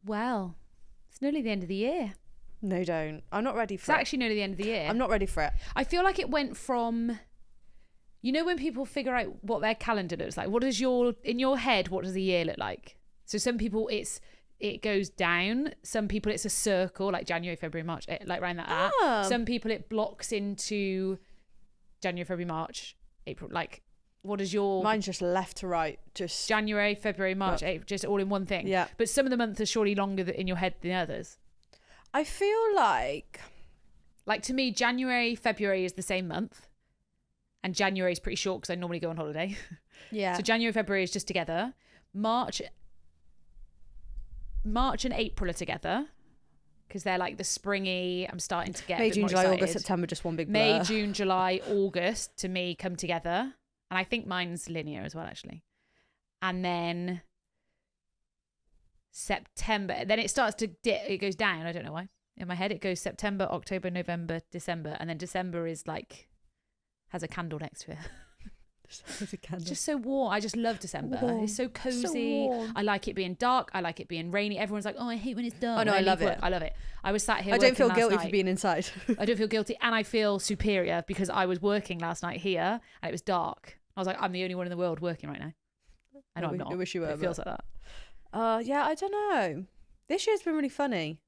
Well, it's nearly the end of the year. No, don't. I'm not ready for it. It's actually nearly the end of the year. I'm not ready for it. I feel like it went from, you know, when people figure out what their calendar looks like, in your head, what does the year look like? So some people it goes down. Some people it's a circle, like January, February, March, like around that. Oh. Some people it blocks into January, February, March, April. Like, what is your... Mine's just left to right. Just January, February, March, April, just all in one thing. Yeah. But some of the months are surely longer in your head than others. I feel like to me, January, February is the same month. And January is pretty short because I normally go on holiday. Yeah. So January, February is just together. March and April are together because they're like the springy. I'm starting to get May, a bit June, more July, excited. August, September, just one big blur. May, June, July, August to me come together. And I think mine's linear as well, actually. And then September, then it starts to dip, it goes down. I don't know why. In my head, it goes September, October, November, December. And then December is like, has a candle next to it. It's just so warm. I just love December. Warm. It's so cozy. So warm. I like it being dark. I like it being rainy. Everyone's like, oh, I hate when it's dark. Oh, no, I love it. I love it. I was sat here I don't feel working last guilty night. for being inside. I don't feel guilty. And I feel superior because I was working last night here and it was dark. I was like, I'm the only one in the world working right now. I know I'm not. I wish you were. It feels like that. Yeah, I don't know. This year's been really funny.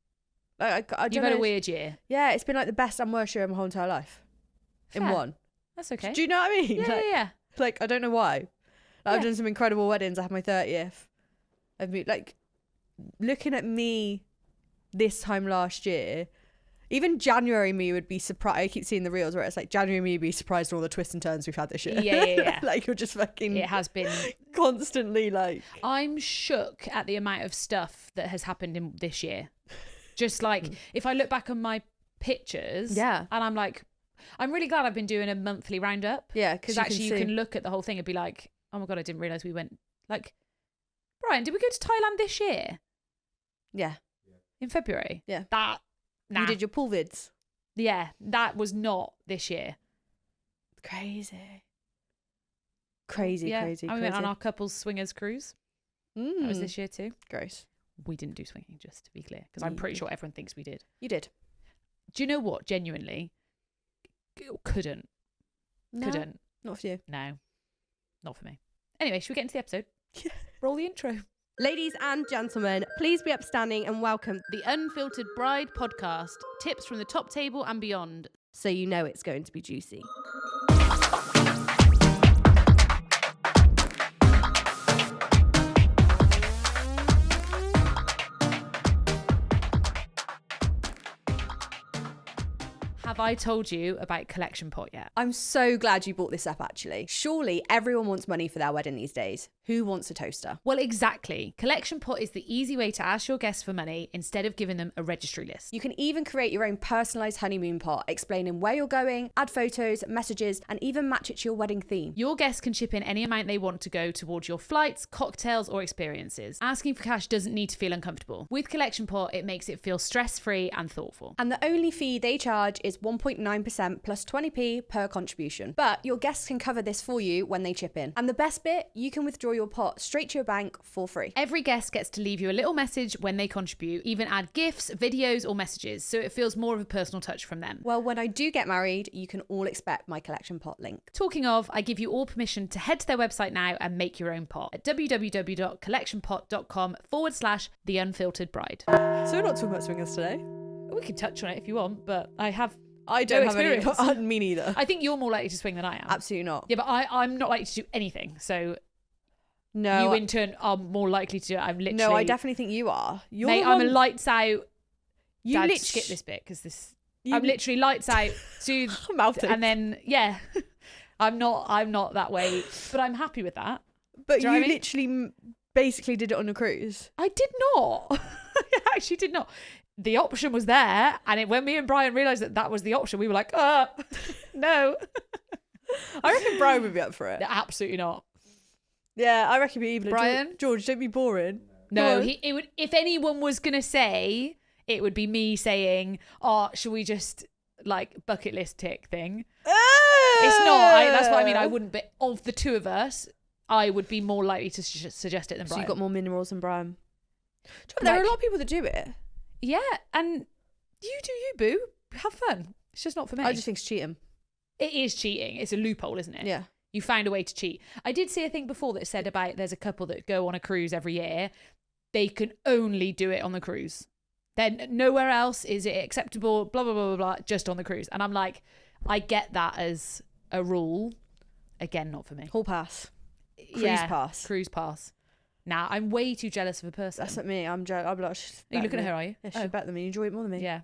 I don't You've know. had a weird year. Yeah, it's been like the best and worst year of my whole entire life. In Fair. one. That's okay. Do you know what I mean? Yeah, yeah. Like, I don't know why. Like, I've Yeah. done some incredible weddings. I had my 30th. Like, looking at me this time last year, even January me would be surprised. I keep seeing the reels where it's like, January me would be surprised at all the twists and turns we've had this year. Yeah. Like, you're just fucking... It has been... constantly, like... I'm shook at the amount of stuff that has happened in this year. Just like, if I look back on my pictures... Yeah. And I'm like... I'm really glad I've been doing a monthly roundup. Yeah, because actually you can look at the whole thing and be like, oh my God, I didn't realise we went... Like, Brian, did we go to Thailand this year? Yeah. In February? Yeah. Nah. You did your pool vids. Yeah, that was not this year. Crazy. Yeah, Crazy. and we went on our couples swingers cruise. That was this year too. Gross. We didn't do swinging, just to be clear, because I'm pretty sure everyone thinks we did. You did. Do you know what? Genuinely, couldn't. No, Couldn't. not for you. No, not for me. Anyway, should we get into the episode? Yeah. Roll the intro. Ladies and gentlemen, please be upstanding and welcome The Unfiltered Bride Podcast. Tips from the top table and beyond. so you know it's going to be juicy. Have I told you about Collection Pot yet? I'm so glad you brought this up, actually. Surely everyone wants money for their wedding these days. Who wants a toaster? Well, exactly. Collection Pot is the easy way to ask your guests for money instead of giving them a registry list. You can even create your own personalised honeymoon pot, explaining where you're going, add photos, messages, and even match it to your wedding theme. Your guests can chip in any amount they want to go towards your flights, cocktails, or experiences. Asking for cash doesn't need to feel uncomfortable. With Collection Pot, it makes it feel stress-free and thoughtful. And the only fee they charge is 1.9% plus 20p per contribution. But your guests can cover this for you when they chip in. And the best bit, you can withdraw your pot straight to your bank for free. Every guest gets to leave you a little message when they contribute, even add gifts, videos, or messages, so it feels more of a personal touch from them. Well, when I do get married, you can all expect my Collection Pot link. Talking of, I give you all permission to head to their website now and make your own pot at www.collectionpot.com/The Unfiltered Bride. So we're not talking about swingers today. We can touch on it if you want, but I don't don't have have any. experience. Me neither. I think you're more likely to swing than I am. Absolutely not. Yeah, but I'm not likely to do anything. So No. you in turn are more likely to do it. I'm literally... No, I definitely think you are. You're Mate, the I'm a one- lights out... You Dad, lit- skip this bit because this... You- I'm literally lights out to... Mouth and then, yeah. I'm not that way, but I'm happy with that. But Do you know you what I mean? literally basically did it on a cruise. I did not. I actually did not. The option was there, and when me and Brian realised that was the option, we were like, no. I reckon Brian would be up for it. Absolutely not. Yeah, I reckon he'd be even. Brian? George, don't be boring. No, Come on. it would. If anyone was gonna say, it would be me saying, "Oh, should we just like bucket list tick thing?" It's not. That's what I mean. I wouldn't. But of the two of us, I would be more likely to suggest it than So Brian. you got more minerals than Brian. There are a Like- lot of people that do it. Yeah, and you do you, boo. Have fun. It's just not for me. I just think it's cheating. It is cheating. It's a loophole, isn't it? Yeah. You found a way to cheat. I did see a thing before that said about there's a couple that go on a cruise every year. They can only do it on the cruise. Then nowhere else is it acceptable, blah, blah, blah, blah, blah, just on the cruise. And I'm like, I get that as a rule. Again, not for me. Hall pass. Cruise pass. Now, I'm way too jealous of a person. That's like me. I'm like, Are you looking at her, are you? Yeah, she's better than me. You enjoy it more than me. Yeah.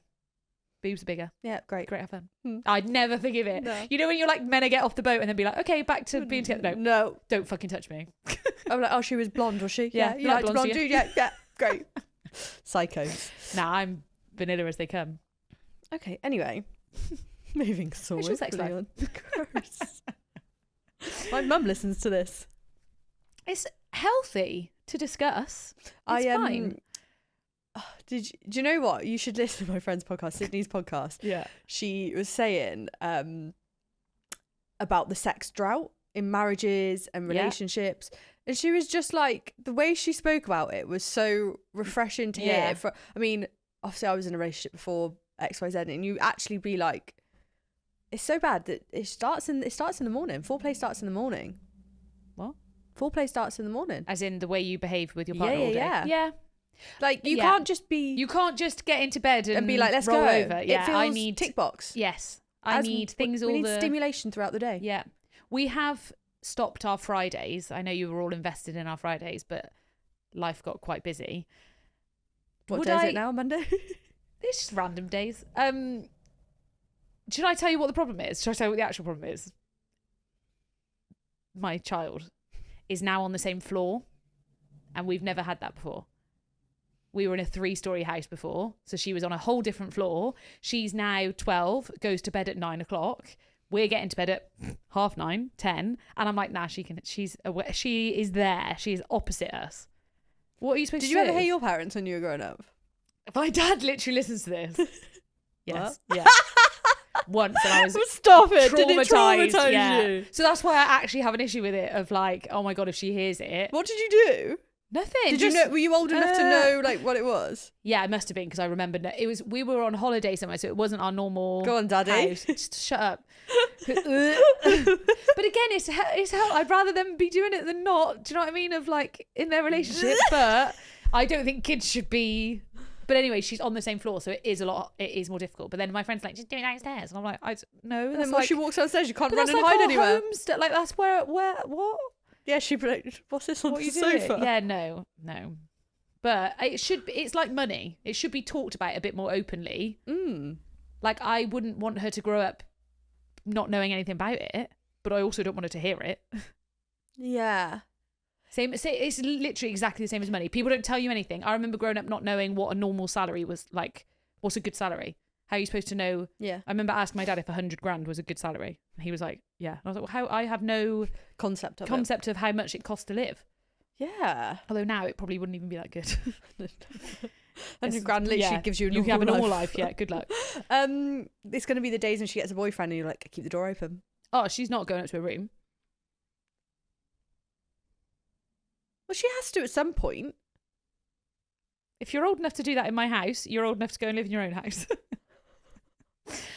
Boobs are bigger. Yeah, great. Great, have fun. Hmm. I'd never forgive it. No. You know when you're like meant to get off the boat and then be like, okay, back to being together. No, No. don't fucking touch me. I'm like, oh, she was blonde, was she? Yeah, you like liked blondes, blonde yeah. dude? Yeah, yeah, great. Psychos. Nah, I'm vanilla as they come. Okay, anyway. Moving forward. your sex life? Gross. My mum listens to this. It's healthy to discuss. It's fine. Do you know what? You should listen to my friend's podcast, Sydney's podcast. Yeah. She was saying about the sex drought in marriages and relationships. And she was just like, the way she spoke about it was so refreshing to hear. I mean, obviously I was in a relationship before XYZ, and you actually be like, it's so bad that it starts in the morning. Foreplay starts in the morning. What? Foreplay starts in the morning. As in the way you behave with your partner all day. Yeah. Like, you can't just be... You can't just get into bed and be like, let's roll go. over. Yeah, it feels I need... tick box. Yes. I need things we need stimulation throughout the day. Yeah. We have stopped our Fridays. I know you were all invested in our Fridays, but life got quite busy. What day is it now? Monday? It's just random days. Should I tell you what the problem is? Should I tell you what the actual problem is? My child is now on the same floor, and we've never had that before. We were in a 3-story house before, so she was on a whole different floor. She's now 12, goes to bed at 9 o'clock. We're getting to bed at 9:30, 10, and I'm like, nah, she's aware. She is there. She is opposite us. What are you supposed to do? Did you ever hear your parents when you were growing up? My dad literally listens to this. Yes. What? Yeah. Once, and I was Stop it. Did it traumatized. traumatize Yeah. you? So that's why I actually have an issue with it. Of like, oh my god, if she hears it, What did you do? nothing. Did you know? Were you old enough to know like what it was? Yeah, it must have been because I remember it was. We were on holiday somewhere, so it wasn't our normal. Go on, Daddy. House. Just shut up. But again, it's hell. I'd rather them be doing it than not. Do you know what I mean? Of like in their relationship, but I don't think kids should be. But anyway, she's on the same floor, so it is more difficult. But then my friend's like, just do it downstairs, and I'm like, no. And then when she walks downstairs, you can't run and like hide our anywhere. like that's where what? Yeah, she'd be like, what's this on What are the you sofa? doing? Yeah, no. But it should be. It's like money. It should be talked about a bit more openly. Like, I wouldn't want her to grow up not knowing anything about it, but I also don't want her to hear it. Yeah. It's literally exactly the same as money. People don't tell you anything. I remember growing up not knowing what a normal salary was like. What's a good salary? How are you supposed to know? Yeah. I remember asking my dad if 100 grand was a good salary. And he was like, yeah. And I was like, well, I have no Concept of how much it costs to live. Yeah. Although now it probably wouldn't even be that good. 100 grand literally gives you a you normal can have a normal life. life. Yeah, good luck. It's going to be the days when she gets a boyfriend and you're like, keep the door open. Oh, she's not going up to her room. Well, she has to at some point. If you're old enough to do that in my house, you're old enough to go and live in your own house.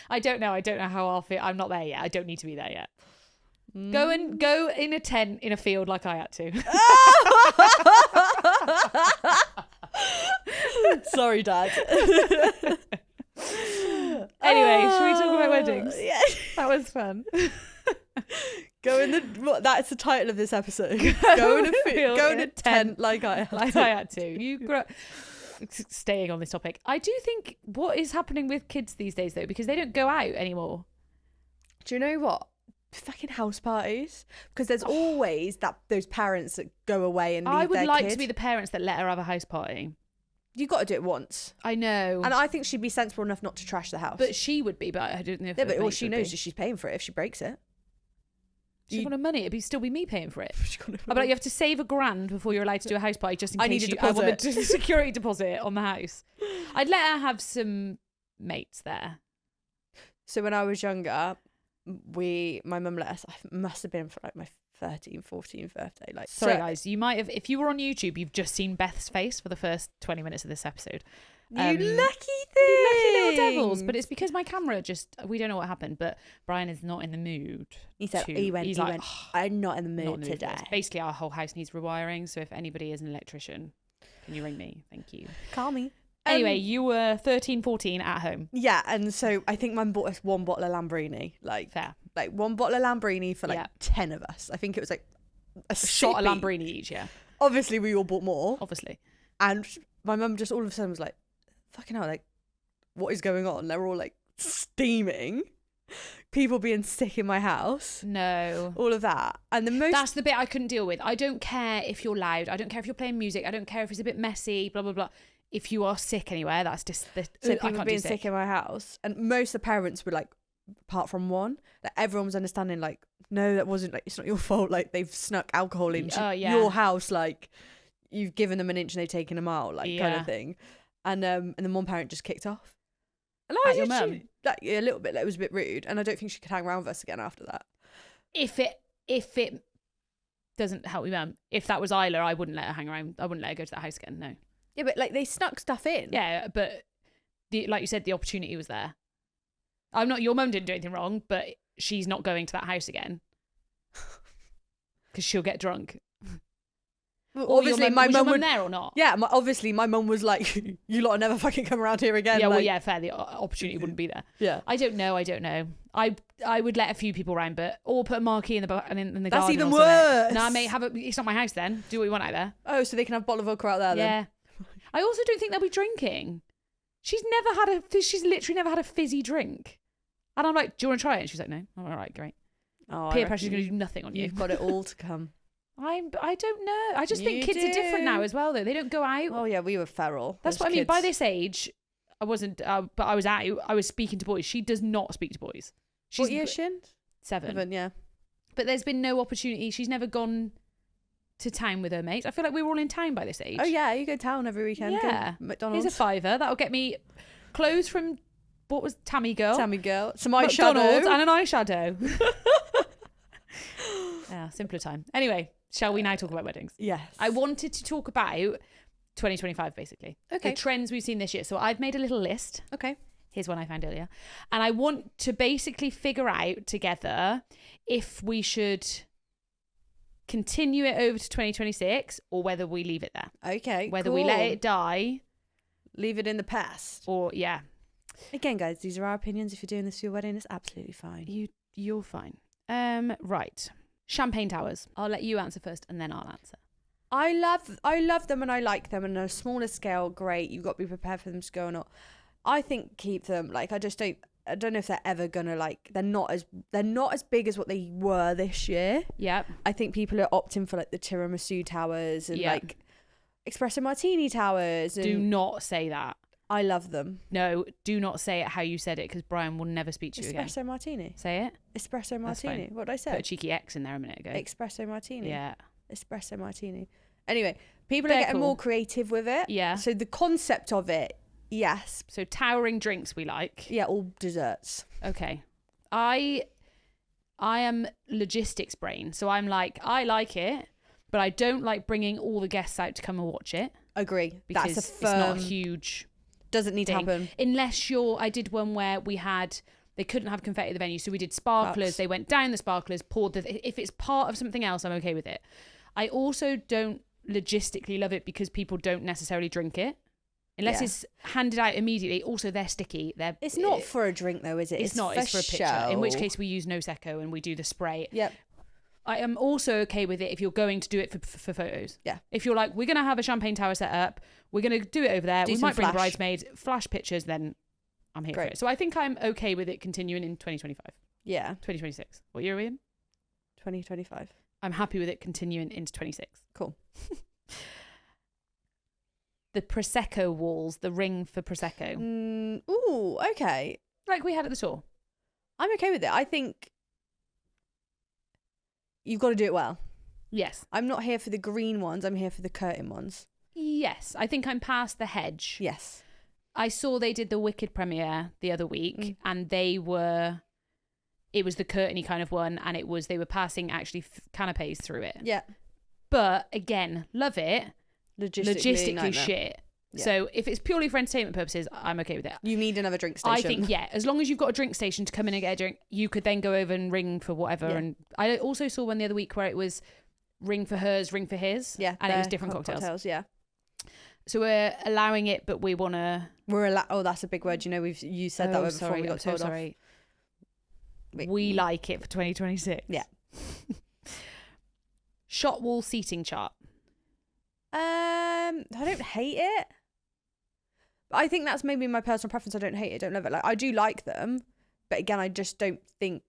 I don't know how I'll fit. I'm not there yet. I don't need to be there yet. Go in a tent in a field like I had to. Sorry, Dad. Anyway, should we talk about weddings? Yeah. That was fun. That's the title of this episode. Go in a tent like I had Like to. I had to. You grew up. Staying on this topic, I do think what is happening with kids these days though, because they don't go out anymore. Do you know what? Fucking house parties, because there's always those parents that go away and leave I would their like kid. to be the parents that let her have a house party. You got to do it once, I know, and I think she'd be sensible enough not to trash the house. but she would be. But I don't know. If yeah, but all mates she would knows be. is she's paying for it if she breaks it. She's got no money. It'd still be me paying for it. She's got no But like, you have to save $1,000 before you're allowed to do a house party, just in I case need a I want deposit. a security deposit on the house. I'd let her have some mates there. So when I was younger, my mum let us. I must have been for like my 13th, 14th birthday. Like, Sorry, so, guys. You might have, if you were on YouTube, you've just seen Beth's face for the first 20 minutes of this episode. you lucky thing. Lucky little devils. But it's because my camera we don't know what happened, but Brian is not in the mood. He said, he went, I'm not in the mood today. Basically, our whole house needs rewiring. So if anybody is an electrician, can you ring me? Thank you. Call me. Anyway, you were 13, 14 at home. Yeah, and so I think Mum bought us one bottle of Lambrini. Fair. Like one bottle of Lambrini for 10 of us. I think it was like a shot of sippy. Lambrini each, yeah. Obviously, we all bought more. Obviously. And my mum just all of a sudden was like, fucking hell, like, what is going on? They were all like steaming. People being sick in my house. No. All of that. And that's the bit I couldn't deal with. I don't care if you're loud. I don't care if you're playing music. I don't care if it's a bit messy, blah, blah, blah. If you are sick anywhere, that's just so people being sick in my house. And most of the parents were like, apart from one, like everyone was understanding, like, no, that wasn't, like, it's not your fault. Like, they've snuck alcohol into your house. Like, you've given them an inch and they've taken them out, like, kind of thing. And then one parent just kicked off. And I was your mum? Like, a little bit. Like, it was a bit rude. And I don't think she could hang around with us again after that. If it doesn't help me, mum, if that was Isla, I wouldn't let her hang around. I wouldn't let her go to that house again, no. Yeah, but like they snuck stuff in. Yeah, but like you said, the opportunity was there. Your mum didn't do anything wrong, but she's not going to that house again because she'll get drunk. Well, obviously, my mum was there or not? Yeah, obviously my mum was like, "You lot never fucking come around here again." Yeah, like, well, yeah, fair. The opportunity wouldn't be there. Yeah, I don't know. I would let a few people around, or put a marquee in the garden. That's even worse. Nah, mate, it's not my house then. Do what you want out there. Oh, so they can have a bottle of vodka out there then? Yeah. I also don't think they'll be drinking. She's literally never had a fizzy drink. And I'm like, do you want to try it? And she's like, no. Oh, all right, great. Oh, Peer pressure's going to do nothing on you. You've got it all to come. I don't know. I just think kids are different now as well, though. They don't go out. Oh, yeah, we were feral. That's what I mean. By this age, I wasn't, but I was out. I was speaking to boys. She does not speak to boys. What year is she in? 7, yeah. But there's been no opportunity. She's never gone to town with her mates. I feel like we were all in town by this age. Oh yeah, you go town every weekend. Yeah. Go McDonald's. Here's a £5. That'll get me clothes from, what was Tammy Girl? Some eyeshadow. McDonald's and an eyeshadow. Yeah, simpler time. Anyway, shall we now talk about weddings? Yes. I wanted to talk about 2025, basically. Okay. The trends we've seen this year. So I've made a little list. Okay. Here's one I found earlier. And I want to basically figure out together if we should continue it over to 2026 or whether we leave it there. Okay. Whether we let it die. Leave it in the past. Or, yeah. Again, guys, these are our opinions. If you're doing this for your wedding, it's absolutely fine. You're fine. Right. Champagne towers. I'll let you answer first and then I'll answer. I love them and I like them. And on a smaller scale, great. You've got to be prepared for them to go or not. I think keep them. Like, I don't know if they're ever gonna, like, they're not as big as what they were this year. Yeah. I think people are opting for like the tiramisu towers and like espresso martini towers. And do not say that. I love them. No, do not say it how you said it because Brian will never speak to you again. Espresso martini. Say it. Espresso martini. What did I say? Put a cheeky X in there a minute ago. Espresso martini. Yeah. Espresso martini. Anyway, people are getting more creative with it. Yeah. So the concept of it, yes. So towering drinks we like. Yeah, all desserts. Okay. I am logistics brain. So I'm like, I like it, but I don't like bringing all the guests out to come and watch it. Agree. Because That's it's not a huge doesn't need thing. to happen. Unless I did one where they couldn't have confetti at the venue. So we did sparklers. Bucks. They went down the sparklers, poured if it's part of something else, I'm okay with it. I also don't logistically love it because people don't necessarily drink it. Unless it's handed out immediately. Also, they're sticky. It's not for a drink though, is it? It's not. It's for a picture. show. In which case we use Nosecco and we do the spray. Yep. I am also okay with it if you're going to do it for photos. Yeah. If you're like, we're going to have a champagne tower set up, we're going to do it over there. We might bring bridesmaids, flash pictures, then I'm here for it. So I think I'm okay with it continuing in 2025. Yeah. 2026. What year are we in? 2025. I'm happy with it continuing into 26. Cool. The Prosecco walls, the ring for Prosecco. Ooh, okay. Like we had at the tour. I'm okay with it. I think you've got to do it well. Yes. I'm not here for the green ones. I'm here for the curtain ones. Yes. I think I'm past the hedge. it was the curtainy kind of one, and they were passing actually canapes through it. Yeah. But again, love it. Logistically nightmare. shit. Yeah. So if it's purely for entertainment purposes, I'm okay with it. You need another drink station. I think, yeah, as long as you've got a drink station to come in and get a drink, you could then go over and ring for whatever. Yeah. And I also saw one the other week where it was ring for hers, ring for his. Yeah. And it was different cocktails. Yeah. So we're allowing it, but we want to... Oh, that's a big word. You know, you said that word before we got told off. We like it for 2026. Yeah. Shot wall seating chart. I don't hate it. But I think that's maybe my personal preference. I don't hate it, don't love it. Like, I do like them, but again, I just don't think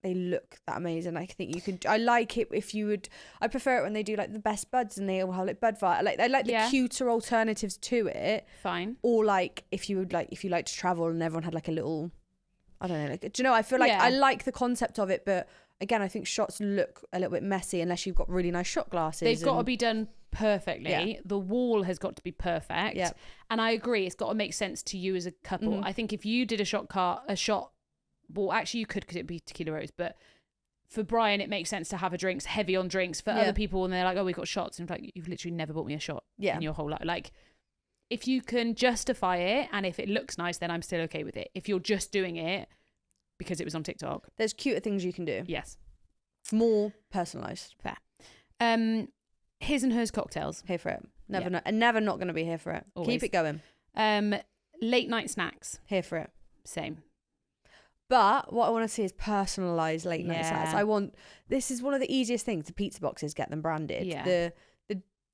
they look that amazing. I think I like it if you would. I prefer it when they do like the best buds and they all have like bud fire. Like I like the cuter alternatives to it. Fine. Or like if you like to travel and everyone had like a little, I don't know. Like, do you know? I feel like I like the concept of it, but again, I think shots look a little bit messy unless you've got really nice shot glasses. They've got to be done perfectly. Yeah. The wall has got to be perfect. Yeah. And I agree, it's got to make sense to you as a couple. Mm-hmm. I think if you did well, actually you could because it'd be tequila rose, but for Brian, it makes sense to have a drinks heavy on drinks. For other people, and they're like, oh, we've got shots. And like, you've literally never bought me a shot in your whole life. Like, if you can justify it and if it looks nice, then I'm still okay with it. If you're just doing it because it was on TikTok. There's cuter things you can do. Yes. More personalised. Fair. His and hers cocktails. Here for it. Never not going to be here for it. Always. Keep it going. Late night snacks. Here for it. Same. But what I want to see is personalised late night snacks. Yeah. This is one of the easiest things. The pizza boxes, get them branded. Yeah. The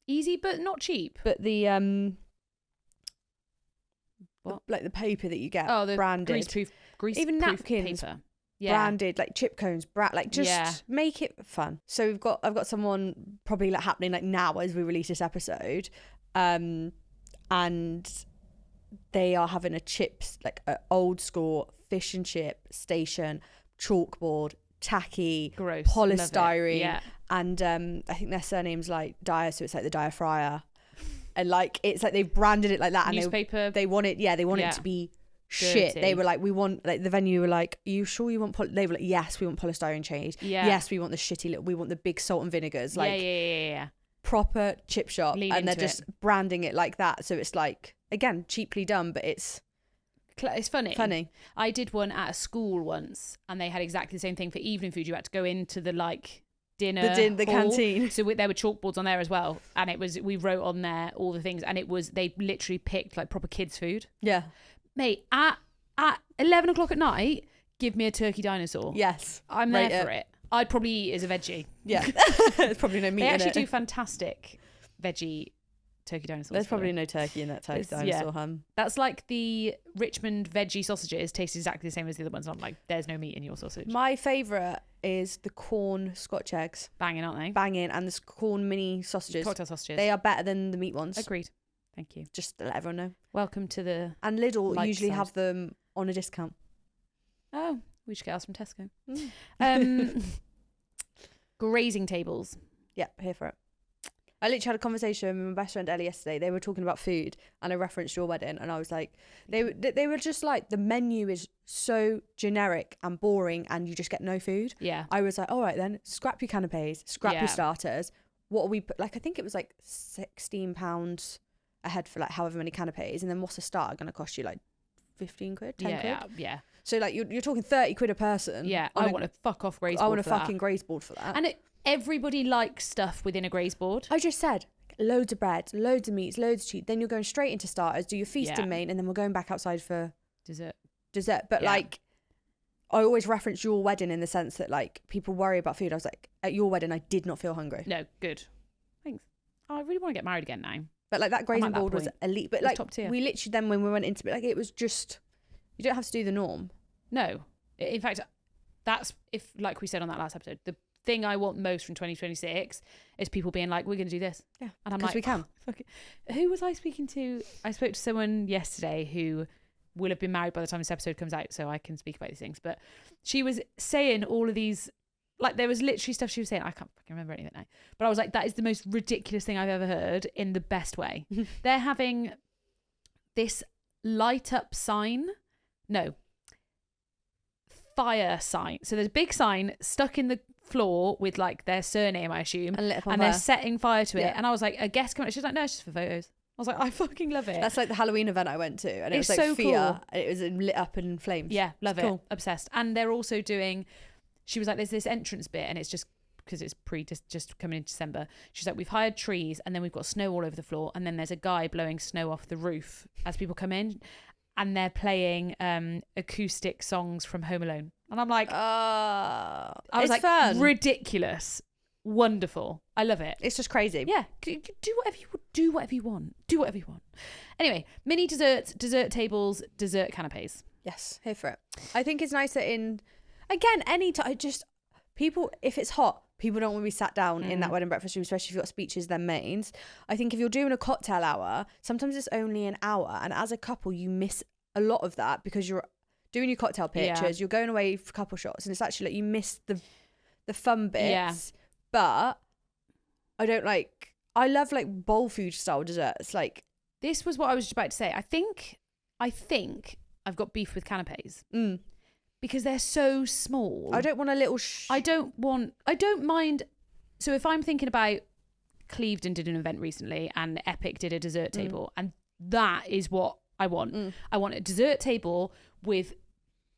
easy but not cheap. But the What? like the paper that you get the branded. grease Even proof napkins. paper. Yeah. Branded, like chip cones, just make it fun. So I've got someone probably like happening like now as we release this episode, and they are having a chips, like an old school fish and chip station, chalkboard, tacky, gross, polystyrene, and I think their surname's like Dyer, so it's like the Dyer Fryer, and like it's like they've branded it like that. Newspaper. And they want it, they want it to be shit. They were like, we want, like the venue were like, are you sure you want they were like, yes, we want polystyrene change. Yes, we want the shitty little, we want the big salt and vinegars, like yeah. proper chip shop. Lean and they're into just branding it like that, so it's like, again, cheaply done, but it's funny. I did one at a school once and they had exactly the same thing for evening food. You had to go into the like dinner the hall. canteen, so there were chalkboards on there as well, and we wrote on there all the things, and they literally picked like proper kids food. Mate, at 11 o'clock at night, give me a turkey dinosaur. Yes. I'm there for it. I'd probably eat it as a veggie. Yeah. There's probably no meat They in actually it. do fantastic veggie turkey dinosaurs. There's probably no turkey in that turkey dinosaur hum. That's like the Richmond veggie sausages taste exactly the same as the other ones. I'm like, there's no meat in your sausage. My favourite is the corn Scotch eggs. Banging, aren't they? Banging. And the corn mini sausages. Cocktail sausages. They are better than the meat ones. Agreed. Thank you. Just to let everyone know. Welcome to the... And Lidl light usually side. have them on a discount. Oh, we should get ours from Tesco. Mm. Grazing tables. Yeah, here for it. I literally had a conversation with my best friend Ellie yesterday. They were talking about food and I referenced your wedding and I was like, they were just like, the menu is so generic and boring and you just get no food. Yeah. I was like, all right then, scrap your canapes, scrap your starters. What are we, like, I think it was like £16 a head for like however many canapes, and then what's a starter going to cost you, like 15 quid, 10 quid? Yeah. So like you're talking 30 quid a person. Yeah, I want a fuck off graze board. I want a for that. fucking graze board for that. And everybody likes stuff within a graze board. I just said loads of bread, loads of meats, loads of cheese. Then you're going straight into starters, do your feasting main, and then we're going back outside for dessert. But like, I always reference your wedding in the sense that like people worry about food. I was like, at your wedding, I did not feel hungry. No, good. Thanks. Oh, I really want to get married again now. But like that grazing board was elite. But like top tier. We literally then when we went into it, like it was just, you don't have to do the norm. No. In fact, that's, if like we said on that last episode, the thing I want most from 2026 is people being like, we're going to do this. Yeah. And I'm like, like, we can. Fuck it. Who was I speaking to? I spoke to someone yesterday who will have been married by the time this episode comes out, so I can speak about these things. But she was saying all of these, like there was literally stuff she was saying, I can't fucking remember any of it now. But I was like, that is the most ridiculous thing I've ever heard in the best way. They're having this light up sign. No. fire sign. So there's a big sign stuck in the floor with like their surname, I assume, And lit up on and fire. they're setting fire to it. Yeah. And I was like, a guest coming. She's like, no, it's just for photos. I was like, I fucking love it. That's like the Halloween event I went to, and it It's was like so Fia, cool. and it was lit up in flames. Yeah, love It's it. cool. Obsessed. And they're also doing, she was like, there's this entrance bit, and it's just because it's just coming in December. She's like, we've hired trees, and then we've got snow all over the floor, and then there's a guy blowing snow off the roof as people come in, and they're playing acoustic songs from Home Alone. And I'm like, I was it's like, fun. ridiculous, wonderful. I love it. It's just crazy. Yeah, do whatever you want. Do whatever you want. Anyway, mini desserts, dessert tables, dessert canapes. Yes, here for it. I think it's nicer in, again, any time. Just people, if it's hot, people don't want to be sat down in that wedding breakfast room, especially if you've got speeches, then mains. I think if you're doing a cocktail hour, sometimes it's only an hour, and as a couple, you miss a lot of that because you're doing your cocktail pictures, you're going away for couple shots, and it's actually like you miss the fun bits. Yeah. But I love like bowl food style desserts. Like, This was what I was just about to say. I think I've got beef with canapes because they're so small. I don't want a little. I don't mind. So if I'm thinking about Clevedon did an event recently and Epic did a dessert table, and that is what I want. I want a dessert table with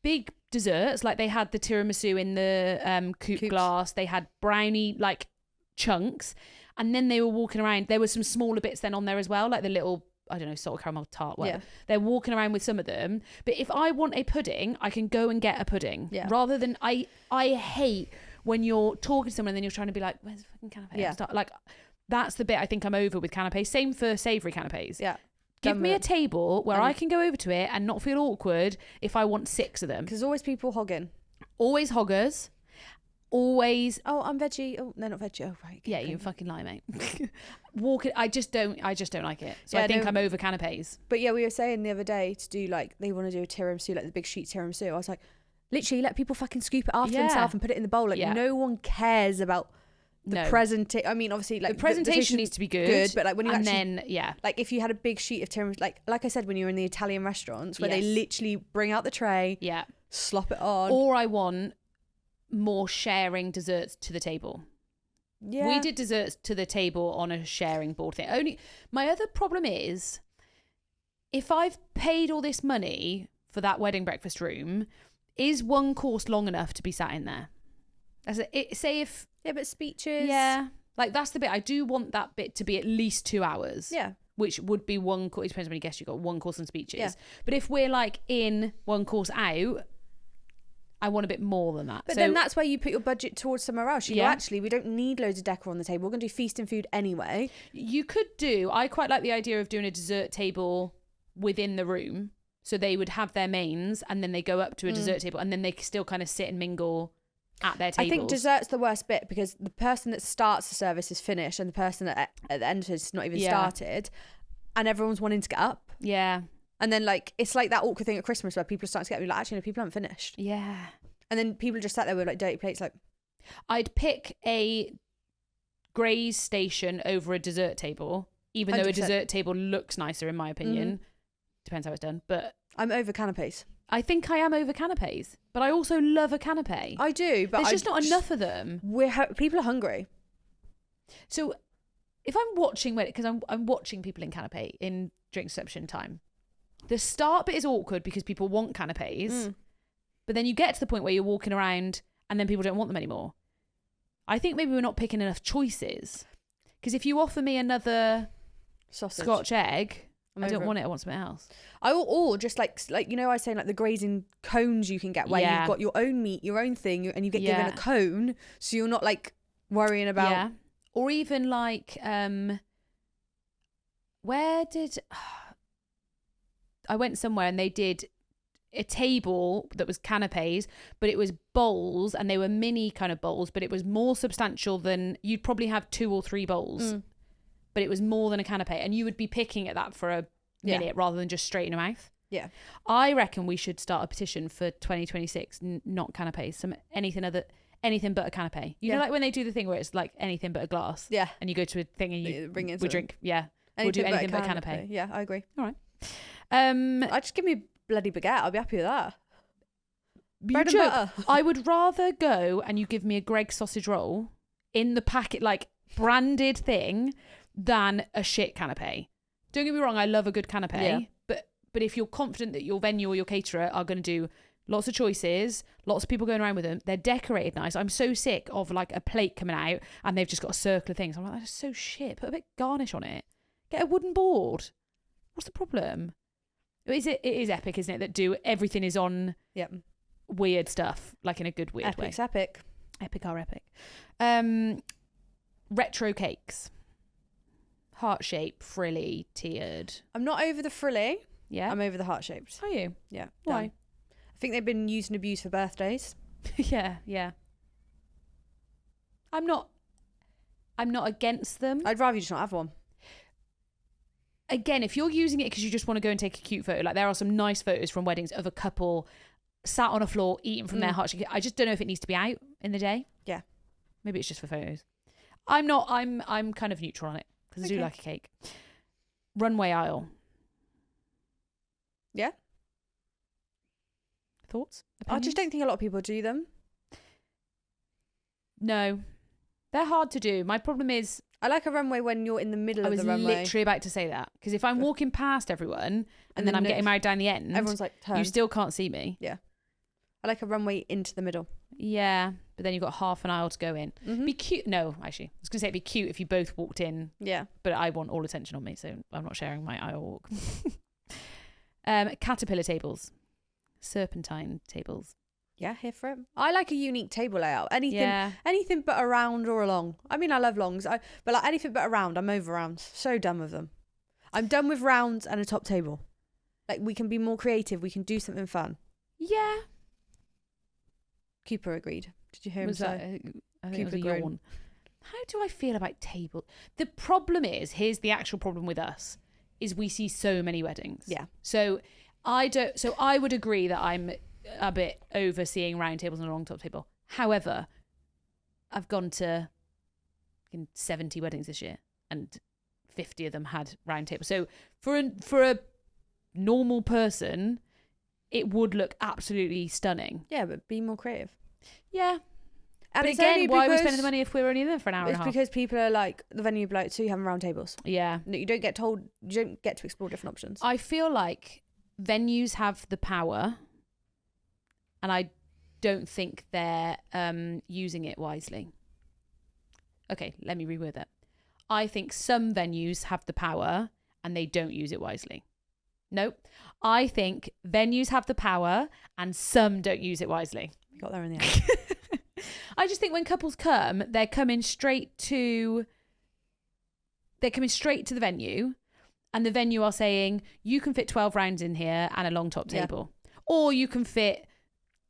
big desserts, like they had the tiramisu in the coupe Coupes. glass. They had brownie like chunks, and then they were walking around. There were some smaller bits then on there as well, like the little, I don't know, salt caramel tart, whatever. Yeah. They're walking around with some of them. But if I want a pudding, I can go and get a pudding. Yeah. Rather than I hate when you're talking to someone and then you're trying to be like, where's the fucking canapé? Yeah. Like, that's the bit I think I'm over with canapés. Same for savoury canapés. Yeah. Give me a Done table where And- I can go over to it and not feel awkward if I want 6 of them. Because there's always people hogging. Always hoggers. Always. Oh, I'm veggie. Oh, they're not veggie. Oh, right. Yeah, you fucking lie, mate. Walk it. I just don't like it. So Yeah, I think no. I'm over canapés. But yeah, we were saying the other day to do like, they want to do a tiramisu, like the big sheet tiramisu. I was like, literally let people fucking scoop it after Yeah. themselves and put it in the bowl. Like, Yeah. no one cares about the No. presentation. I mean, obviously, like The presentation needs to be good. but like when you and actually, then, yeah. like if you had a big sheet of tiramisu, like I said, when you're in the Italian restaurants where they Yes. literally bring out the tray, Yeah. slop it on. Or I want more sharing desserts to the table. yeah. We did desserts to the table on a sharing board thing. Only my other problem is if I've paid all this money for that wedding breakfast room, is one course long enough to be sat in there? Say if Yeah, but speeches. yeah, like that's the bit I do want that bit to be at least 2 hours. Yeah. Which would be one course. It depends how many guests you got. One course and speeches. Yeah. But if we're like in one course out, I want a bit more than that. But So- then that's where you put your budget towards somewhere else. You go, Yeah. actually, we don't need loads of decor on the table. We're going to do feasting food anyway. You could do, I quite like the idea of doing a dessert table within the room. So they would have their mains and then they go up to a dessert table and then they still kind of sit and mingle at their tables. I think dessert's the worst bit because the person that starts the service is finished and the person at the end has not even Yeah. started, and everyone's wanting to get up. Yeah. And then like it's like that awkward thing at Christmas where people are starting to get up, like, actually no, people haven't finished. Yeah. And then people just sat there with like dirty plates, like, I'd pick a graze station over a dessert table, even though a 100%. dessert table looks nicer in my opinion. Depends how it's done. But I'm over canapes. I think I am over canapes. But I also love a canapé. I do, but There's just not enough of them. People are hungry. So if I'm watching, because I'm watching people in canapé in drink reception time, the start bit is awkward because people want canapés, but then you get to the point where you're walking around and then people don't want them anymore. I think maybe we're not picking enough choices. Because if you offer me another Sausage. Scotch egg, I'm I don't over it. want it. I want something else. Or just like you know, I was saying like the grazing cones you can get where Yeah. you've got your own meat, your own thing, and you get given Yeah. a cone, so you're not like worrying about. Yeah. Or even like, where did I went somewhere and they did a table that was canapes, but it was bowls and they were mini kind of bowls, but it was more substantial than you'd probably have 2 or 3 bowls, but it was more than a canapé, and you would be picking at that for a Yeah. minute rather than just straight in your mouth. Yeah. I reckon we should start a petition for 2026, not canapes, anything but a canapé. You know, Yeah. like when they do the thing where it's like anything but a glass. Yeah. And you go to a thing and They you bring in we something. drink. Yeah. We'll do anything but a canapé. canapé. Yeah, I agree. All right. I just give me a bloody baguette. I'll be happy with that. Bread and butter. I would rather go and you give me a Greggs sausage roll in the packet, like branded thing, than a shit canapé. Don't get me wrong, I love a good canapé. Yeah. But if you're confident that your venue or your caterer are going to do lots of choices, lots of people going around with them, they're decorated nice. I'm so sick of like a plate coming out and they've just got a circle of things. I'm like, that's so shit. Put a bit of garnish on it. Get a wooden board. What's the problem? It is epic, isn't it? That everything is on weird stuff, like in a good weird way. Epic's epic. Epic are epic. Retro cakes. Heart shape, frilly, tiered. I'm not over the frilly. Yeah. I'm over the heart shaped. Are you? Yeah. Why? Done. I think they've been used and abused for birthdays. Yeah. I'm not against them. I'd rather you just not have one. Again, if you're using it because you just want to go and take a cute photo, like there are some nice photos from weddings of a couple sat on a floor eating from their heart shape. I just don't know if it needs to be out in the day. Yeah. Maybe it's just for photos. I'm kind of neutral on it because I do like a cake. Runway aisle. Yeah. Thoughts? I just don't think a lot of people do them. No. They're hard to do. My problem is... I like a runway when you're in the middle of the runway. I was literally about to say that. Because if I'm walking past everyone and then I'm getting married down the end... Everyone's like, turn. You still can't see me. Yeah. I like a runway into the middle. Yeah. But then you've got half an aisle to go in. Mm-hmm. Be cute. No, actually. I was going to say it'd be cute if you both walked in. Yeah. But I want all attention on me, so I'm not sharing my aisle walk. Caterpillar tables. Serpentine tables. Yeah, here for it. I like a unique table layout. Anything but a round or a long. I mean, I love longs, but like anything but a round. I'm over rounds. So done with them. I'm done with rounds and a top table. Like we can be more creative. We can do something fun. Yeah. Cooper agreed. Did you hear him Was say? I think Cooper it was a groan. yawn. How do I feel about table? The problem is, here's the actual problem with us, is we see so many weddings. Yeah. So I would agree that I'm a bit overseeing round tables and a long top table. However, I've gone to 70 weddings this year and 50 of them had round tables. So for a normal person, it would look absolutely stunning. Yeah, but be more creative. Yeah. And but it's again, only why are we because- spending the money if we're only there for an hour and a half? It's because people are like, the venue would be like, so you have round tables. Yeah. No, you don't get to explore different options. I feel like venues have the power and I don't think they're using it wisely. Okay, let me reword that. I think some venues have the power and they don't use it wisely. Nope. I think venues have the power and some don't use it wisely. We got there in the end. I just think when couples come, they're coming straight to the venue, and the venue are saying, you can fit 12 rounds in here and a long top table. Or you can fit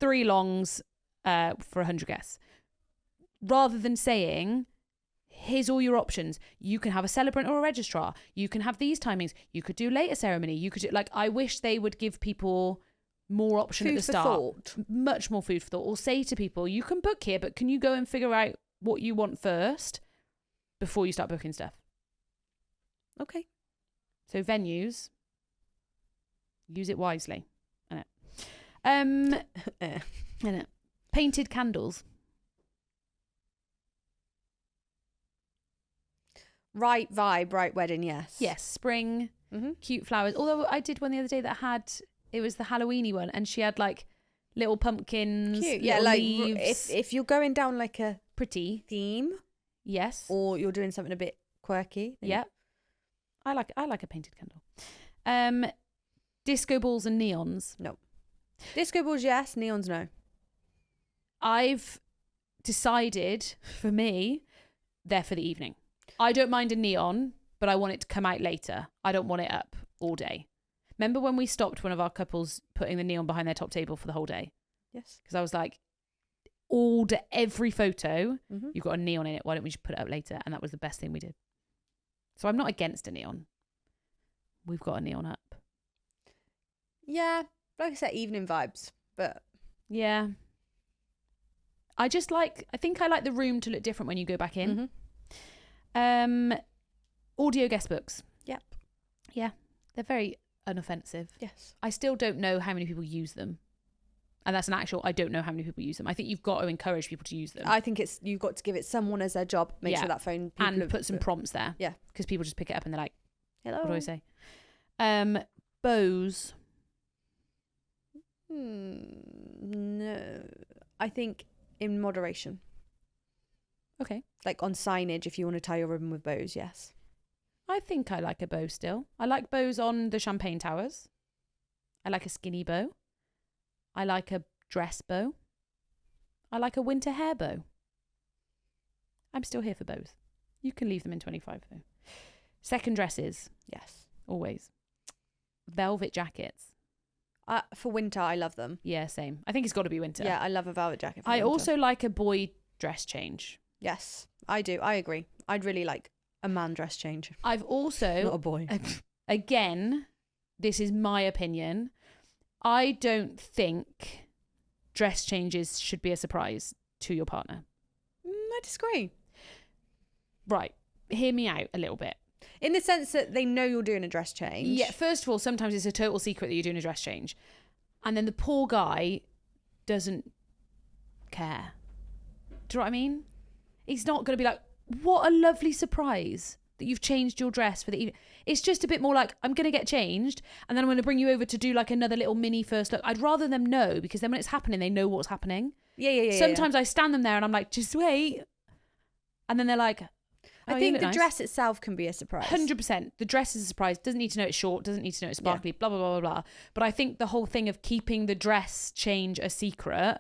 3 longs for 100 guests. Rather than saying, here's all your options. You can have a celebrant or a registrar. You can have these timings. You could do later ceremony. You could do, like, I wish they would give people more option at the start. Thought. Much more food for thought. Or say to people, you can book here, but can you go and figure out what you want first before you start booking stuff? Okay. So venues, use it wisely. Innit? Painted candles. Right vibe, right wedding, yes. Yes, spring, Mm-hmm. cute flowers. Although I did one the other day that it was the Halloweeny one, and she had like little pumpkins, Cute. little Yeah, like leaves. if you're going down like a Pretty. theme Yes. or you're doing something a bit quirky. then Yeah. I like a painted candle. Disco balls and neons. Disco balls, yes. Neons, no. I've decided, for me, they're for the evening. I don't mind a neon, but I want it to come out later. I don't want it up all day. Remember when we stopped one of our couples putting the neon behind their top table for the whole day? Yes. Because I was like, every photo, Mm-hmm. you've got a neon in it. Why don't we just put it up later? And that was the best thing we did. So I'm not against a neon. We've got a neon up. Yeah, like I said, evening vibes, but Yeah. I think I like the room to look different when you go back in. mm-hmm. Audio guest books. Yep. Yeah. They're very unoffensive. Yes. I still don't know how many people use them. And that's an actual, I don't know how many people use them. I think you've got to encourage people to use them. I think you've got to give it someone as their job. Make sure that phone... And put some prompts there. Yeah. Because people just pick it up and they're like, hello. what do I say? Bows. No. I think in moderation. Okay. Like on signage, if you want to tie your ribbon with bows, yes. I think I like a bow still. I like bows on the champagne towers. I like a skinny bow. I like a dress bow. I like a winter hair bow. I'm still here for bows. You can leave them in 25 though. Second dresses. Yes. Always. Velvet jackets. For winter, I love them. Yeah, same. I think it's got to be winter. Yeah, I love a velvet jacket for I winter. also like a boy dress change. Yes, I do. I agree. I'd really like a man dress change. I've also... Not a boy. Again, this is my opinion. I don't think dress changes should be a surprise to your partner. I disagree. Right. Hear me out a little bit. In the sense that they know you're doing a dress change. Yeah, first of all, sometimes it's a total secret that you're doing a dress change. And then the poor guy doesn't care. Do you know what I mean? He's not going to be like, what a lovely surprise that you've changed your dress for the evening. It's just a bit more like, I'm going to get changed and then I'm going to bring you over to do like another little mini first look. I'd rather them know, because then when it's happening, they know what's happening. Yeah. Sometimes I stand them there and I'm like, just wait. And then they're like, oh, I think the dress itself can be a surprise. 100%. The dress is a surprise. Doesn't need to know it's short. Doesn't need to know it's sparkly. Blah, blah, blah, blah, blah. But I think the whole thing of keeping the dress change a secret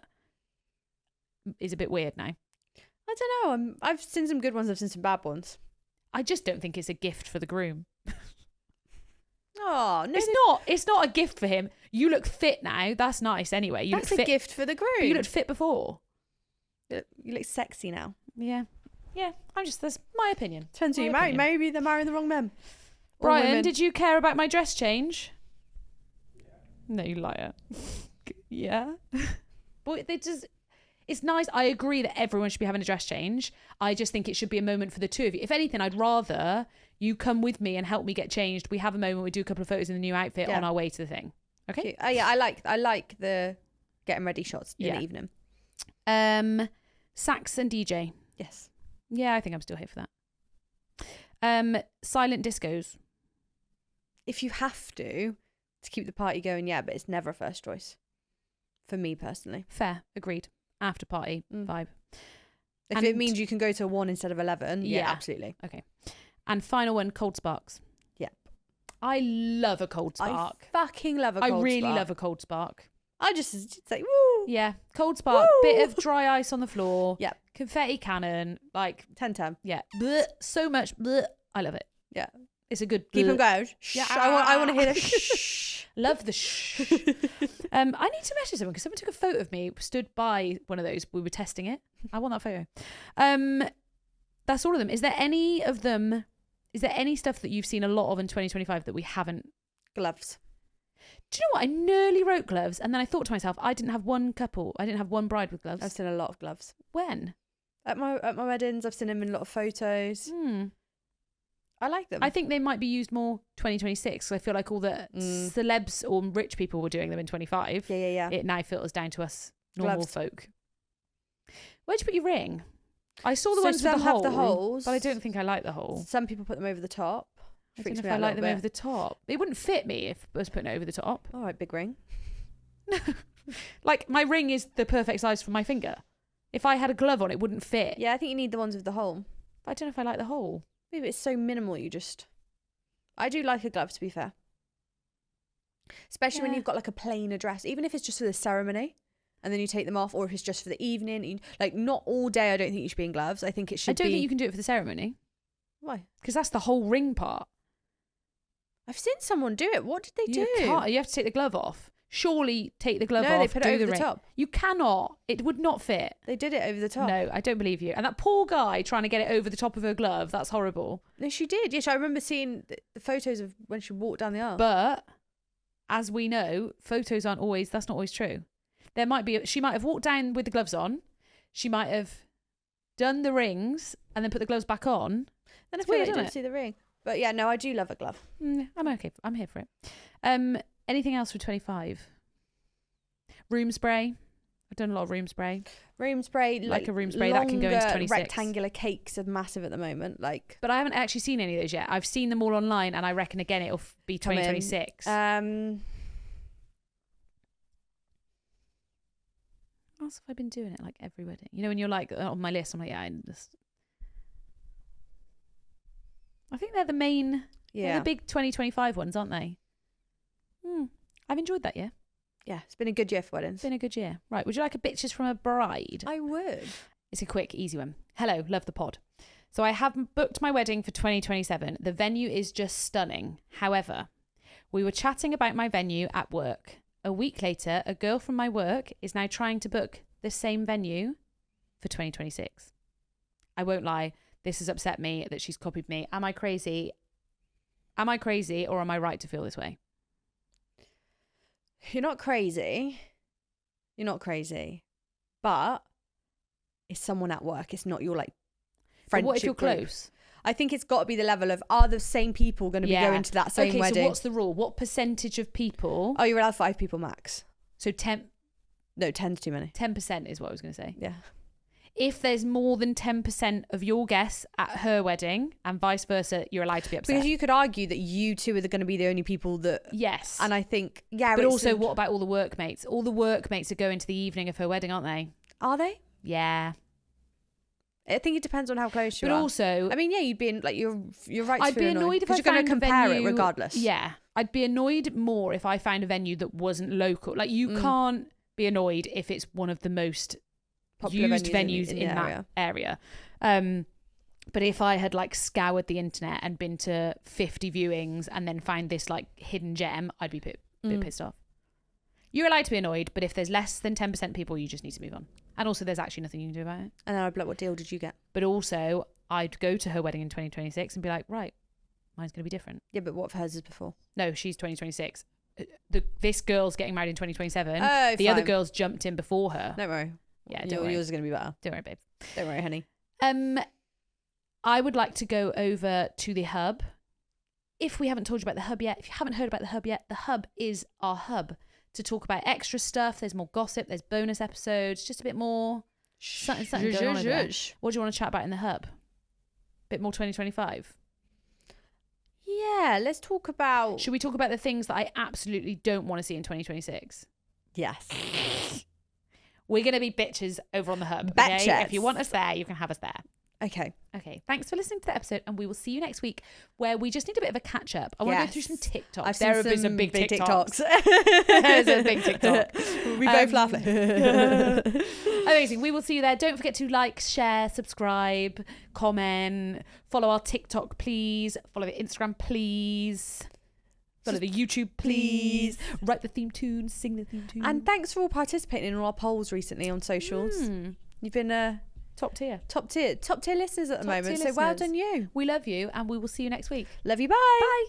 is a bit weird now. I don't know. I've seen some good ones. I've seen some bad ones. I just don't think it's a gift for the groom. Oh, no. It's not a gift for him. You look fit now. That's nice anyway. That's look a fit. gift for the groom. But you looked fit before. You look sexy now. Yeah. Yeah. That's my opinion. Depends who you marry. Maybe they're marrying the wrong men. Brian, did you care about my dress change? No, you liar. Yeah. But it's nice. I agree that everyone should be having a dress change. I just think it should be a moment for the two of you. If anything, I'd rather you come with me and help me get changed. We have a moment. We do a couple of photos in the new outfit on our way to the thing. Okay. Cute. Oh yeah, I like the getting ready shots in the evening. Sax and DJ. Yes. Yeah, I think I'm still here for that. Silent discos. If you have to keep the party going, yeah, but it's never a first choice for me personally. Fair, agreed. After party vibe. If it means you can go to 1 instead of 11, yeah, absolutely. Okay. And final one, cold sparks. Yep. I love a cold spark. I fucking love a cold spark. I really love a cold spark. I just like, woo. Yeah. Cold spark, Woo. bit of dry ice on the floor. Yep. Confetti cannon, like 10-10. Yeah. Blech, so much. Blech. I love it. Yeah. It's a good. Keep them going. Yeah. I want to hear the shh. Love the shh. I need to message someone because someone took a photo of me, stood by one of those. We were testing it. I want that photo. That's all of them. Is there any stuff that you've seen a lot of in 2025 that we haven't? Gloves. Do you know what? I nearly wrote gloves, and then I thought to myself, I didn't have one bride with gloves. I've seen a lot of gloves. When? At my weddings, I've seen them in a lot of photos. I like them. I think they might be used more 2026. So I feel like all the celebs or rich people were doing them in 25. Yeah. It now filters down to us normal Gloves. folk. Where'd you put your ring? I saw the So ones with some the have hole, the holes. but I don't think I like the hole. Some people put them over the top. I don't Freaks know me if I out a like them little over the top. It wouldn't fit me if I was putting it over the top. All right, big ring. Like my ring is the perfect size for my finger. If I had a glove on, it wouldn't fit. Yeah, I think you need the ones with the hole. I don't know if I like the hole. Maybe it's so minimal. I do like a glove, to be fair. Especially when you've got like a plainer dress, even if it's just for the ceremony, and then you take them off, or if it's just for the evening. Like not all day. I don't think you should be in gloves. I think it should. I don't think you can do it for the ceremony. Why? Because that's the whole ring part. I've seen someone do it. What did they do? You have to take the glove off. Surely take the glove off. No, they put it over the ring. top. You cannot. It would not fit. They did it over the top. No, I don't believe you. And that poor guy trying to get it over the top of her glove, that's horrible. No, she did. Yes, I remember seeing the photos of when she walked down the aisle. But as we know, photos that's not always true. She might have walked down with the gloves on. She might have done the rings and then put the gloves back on. Then It's I feel weird, like I isn't didn't it? see the ring. But yeah, no, I do love a glove. I'm okay. I'm here for it. Anything else for 25? Room spray. I've done a lot of room spray. Room spray, Like a room spray that can go into 26. Rectangular cakes are massive at the moment. Like, But I haven't actually seen any of those yet. I've seen them all online, and I reckon again it'll be 2026. Um, What else have I been doing at like every wedding? You know, when you're like on my list, I'm like, yeah, I think they're the main, they're the big 2025 ones, aren't they? I've enjoyed that year. Yeah, it's been a good year for weddings. It's been a good year. Right, would you like a bitches from a bride? I would. It's a quick, easy one. Hello, love the pod. So I have booked my wedding for 2027. The venue is just stunning. However, we were chatting about my venue at work. A week later, a girl from my work is now trying to book the same venue for 2026. I won't lie, this has upset me that she's copied me. Am I crazy? Am I crazy, or am I right to feel this way? You're not crazy. But it's someone at work. It's not your like friendship But what if you're group. close? I think it's got to be the level of, are the same people going to be going to that same wedding? So what's the rule? What percentage of people? Oh, you're allowed 5 people max. So 10's too many. 10% is what I was going to say. Yeah. If there's more than 10% of your guests at her wedding and vice versa, you're allowed to be upset. Because you could argue that you two are going to be the only people that... Yes. And I think, yeah. But also, what about all the workmates? All the workmates are going to the evening of her wedding, aren't they? Are they? Yeah. I think it depends on how close you are. But also... I mean, yeah, you'd be in, like, you're right to I'd feel be annoyed if I you're going found to compare a venue, it regardless. Yeah. I'd be annoyed more if I found a venue that wasn't local. Like, you can't be annoyed if it's one of the most... Popular used venues in that area. But if I had like scoured the internet and been to 50 viewings and then find this like hidden gem, I'd be a bit pissed off. You're allowed to be annoyed, but if there's less than 10% people, you just need to move on. And also there's actually nothing you can do about it. And then I'd be like, what deal did you get? But also I'd go to her wedding in 2026 and be like, right, mine's going to be different. Yeah, but what if hers is before? No, she's 2026. This girl's getting married in 2027. Oh, the other girls jumped in before her. Don't worry. Yeah, don't worry. Yours is going to be better. Don't worry, babe. Don't worry, honey. I would like to go over to the hub. If we haven't told you about the hub yet, if you haven't heard about the hub yet, the hub is our hub to talk about extra stuff. There's more gossip, there's bonus episodes, just a bit more something going on over there. What do you want to chat about in the hub? Bit more 2025? Yeah, let's talk about... Should we talk about the things that I absolutely don't want to see in 2026? Yes. We're going to be bitches over on the hub. Bitches. Okay? If you want us there, you can have us there. Okay. Thanks for listening to the episode, and we will see you next week, where we just need a bit of a catch up. I want to go through some TikToks. There have been some big TikToks. There's a big TikTok. We both laugh. Amazing. We will see you there. Don't forget to like, share, subscribe, comment, follow our TikTok, please. Follow the Instagram, please. Follow the YouTube, please. Write the theme tune, sing the theme tune. And thanks for all participating in all our polls recently on socials. You've been top tier listeners at the moment. So well done you. We love you, and we will see you next week. Love you. Bye. Bye.